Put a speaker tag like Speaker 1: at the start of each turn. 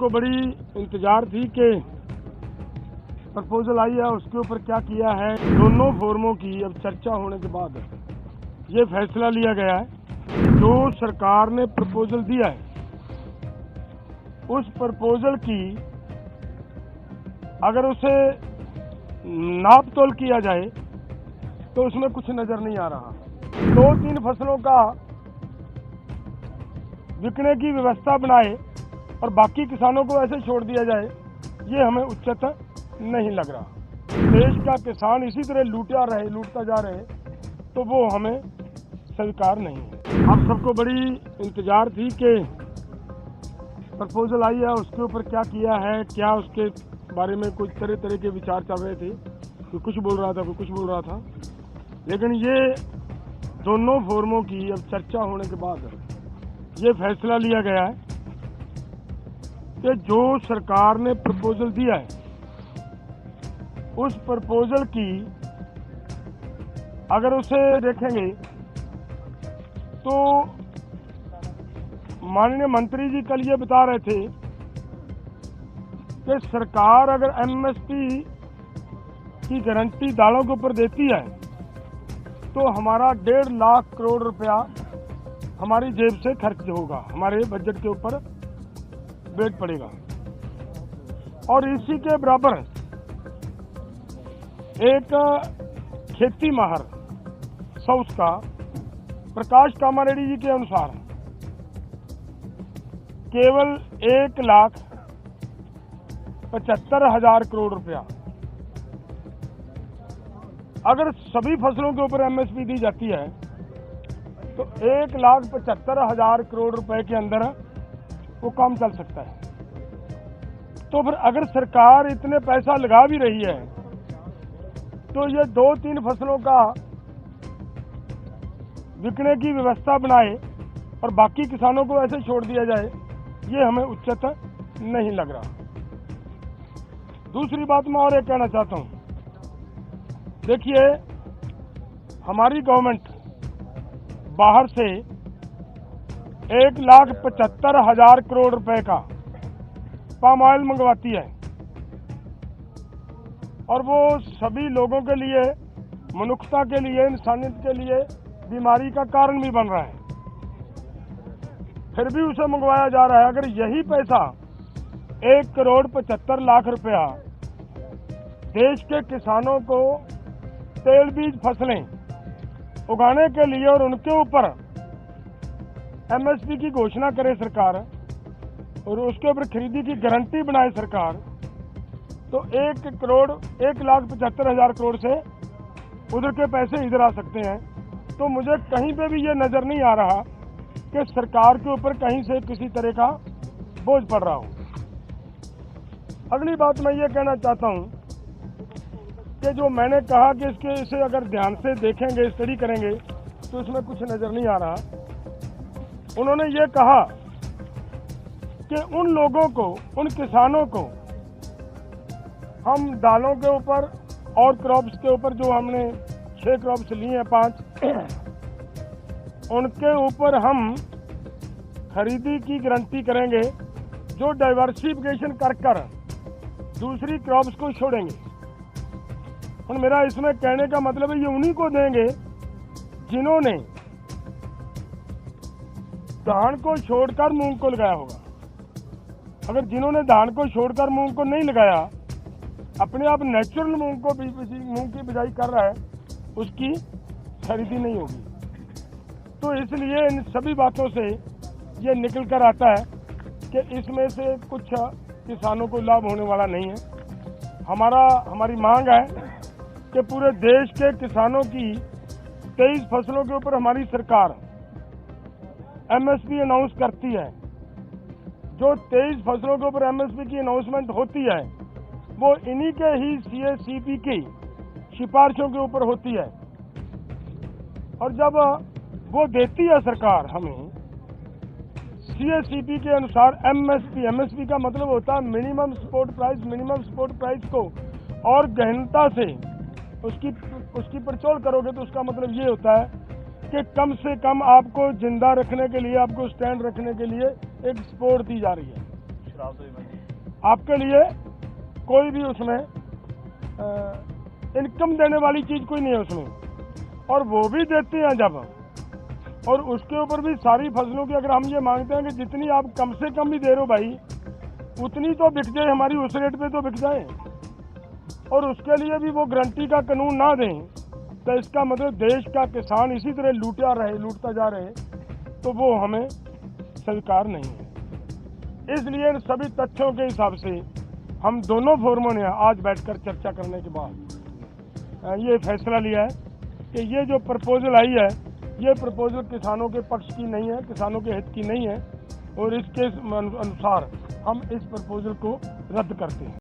Speaker 1: सबको बड़ी इंतजार थी कि प्रपोजल आई है उसके ऊपर क्या किया है। दोनों फोरमों की अब चर्चा होने के बाद ये फैसला लिया गया है जो सरकार ने प्रपोजल दिया है उस प्रपोजल की अगर उसे नाप तोल किया जाए तो उसमें कुछ नजर नहीं आ रहा। 2-3 फसलों का बिकने की व्यवस्था बनाए और बाकी किसानों को ऐसे छोड़ दिया जाए, ये हमें उचित नहीं लग रहा। देश का किसान इसी तरह लूटता जा रहे तो वो हमें स्वीकार नहीं है। हम सबको बड़ी इंतजार थी कि प्रपोजल आई है उसके ऊपर क्या किया है, क्या उसके बारे में कुछ तरह के विचार चल रहे थे। कोई कुछ बोल रहा था, कोई कुछ बोल रहा था, लेकिन ये दोनों फोरमों की अब चर्चा होने के बाद ये फैसला लिया गया है कि जो सरकार ने प्रपोजल दिया है उस प्रपोजल की अगर उसे देखेंगे तो माननीय मंत्री जी कल ये बता रहे थे कि सरकार अगर एमएसपी की गारंटी दालों के ऊपर देती है तो हमारा 1.5 लाख करोड़ रुपया हमारी जेब से खर्च होगा, हमारे बजट के ऊपर वेट पड़ेगा। और इसी के बराबर एक खेती माहर साउथ का प्रकाश कामारेड्डी जी के अनुसार केवल 1,75,000 करोड़ रुपया अगर सभी फसलों के ऊपर एमएसपी दी जाती है तो 1,75,000 करोड़ रुपए के अंदर वो काम चल सकता है। तो फिर अगर सरकार इतने पैसा लगा भी रही है तो ये 2-3 फसलों का बिकने की व्यवस्था बनाए और बाकी किसानों को ऐसे छोड़ दिया जाए, ये हमें उचित नहीं लग रहा। दूसरी बात मैं और एक कहना चाहता हूं, देखिए हमारी गवर्नमेंट बाहर से 1,75,000 करोड़ रुपए का पाम ऑयल मंगवाती है और वो सभी लोगों के लिए, मनुष्यता के लिए, इंसानियत के लिए बीमारी का कारण भी बन रहा है, फिर भी उसे मंगवाया जा रहा है। अगर यही पैसा 1,75,00,000 रुपया देश के किसानों को तेल बीज फसलें उगाने के लिए और उनके ऊपर एमएसपी की घोषणा करे सरकार और उसके ऊपर खरीदी की गारंटी बनाए सरकार, तो 1,75,000 करोड़ से उधर के पैसे इधर आ सकते हैं। तो मुझे कहीं पे भी ये नजर नहीं आ रहा कि सरकार के ऊपर कहीं से किसी तरह का बोझ पड़ रहा हो। अगली बात मैं ये कहना चाहता हूं कि जो मैंने कहा कि इसे अगर ध्यान से देखेंगे, स्टडी करेंगे तो इसमें कुछ नजर नहीं आ रहा। उन्होंने ये कहा कि उन लोगों को, उन किसानों को हम दालों के ऊपर और क्रॉप्स के ऊपर जो हमने 6 क्रॉप्स लिए हैं 5 उनके ऊपर हम खरीदी की गारंटी करेंगे जो डाइवर्सिफिकेशन कर दूसरी क्रॉप्स को छोड़ेंगे। और मेरा इसमें कहने का मतलब है ये उन्हीं को देंगे जिन्होंने धान को छोड़कर मूंग को लगाया होगा। अगर जिन्होंने धान को छोड़कर मूंग को नहीं लगाया, अपने आप नेचुरल मूंग की बिजाई कर रहा है, उसकी खरीदी नहीं होगी। तो इसलिए इन सभी बातों से ये निकल कर आता है कि इसमें से कुछ किसानों को लाभ होने वाला नहीं है। हमारी मांग है कि पूरे देश के किसानों की 23 फसलों के ऊपर हमारी सरकार एमएसपी अनाउंस करती है। जो 23 फसलों के ऊपर एमएसपी की अनाउंसमेंट होती है वो इन्हीं के ही सीएसीपी की सिफारिशों के ऊपर होती है। और जब वो देती है सरकार हमें सीएसीपी के अनुसार एमएसपी का मतलब होता है मिनिमम सपोर्ट प्राइस को और गहनता से उसकी परचौल करोगे तो उसका मतलब ये होता है कि कम से कम आपको जिंदा रखने के लिए, आपको स्टैंड रखने के लिए एक सपोर्ट दी जा रही है।
Speaker 2: प्राप्त हुई भाई?
Speaker 1: आपके लिए कोई भी उसमें इनकम देने वाली चीज कोई नहीं है उसमें, और वो भी देते हैं जब, और उसके ऊपर भी सारी फसलों की अगर हम ये मांगते हैं कि जितनी आप कम से कम भी दे रहे हो भाई, उतनी तो बिक जाए हमारी, उस रेट पे तो बिक जाए, और उसके लिए भी वो गारंटी का कानून ना दें, तो इसका मतलब देश का किसान इसी तरह लूटता जा रहे, तो वो हमें स्वीकार नहीं है। इसलिए इन सभी तथ्यों के हिसाब से हम दोनों फोरमों ने आज बैठकर चर्चा करने के बाद ये फैसला लिया है कि ये जो प्रपोजल आई है, ये प्रपोजल किसानों के पक्ष की नहीं है, किसानों के हित की नहीं है, और इसके अनुसार हम इस प्रपोजल को रद्द करते हैं।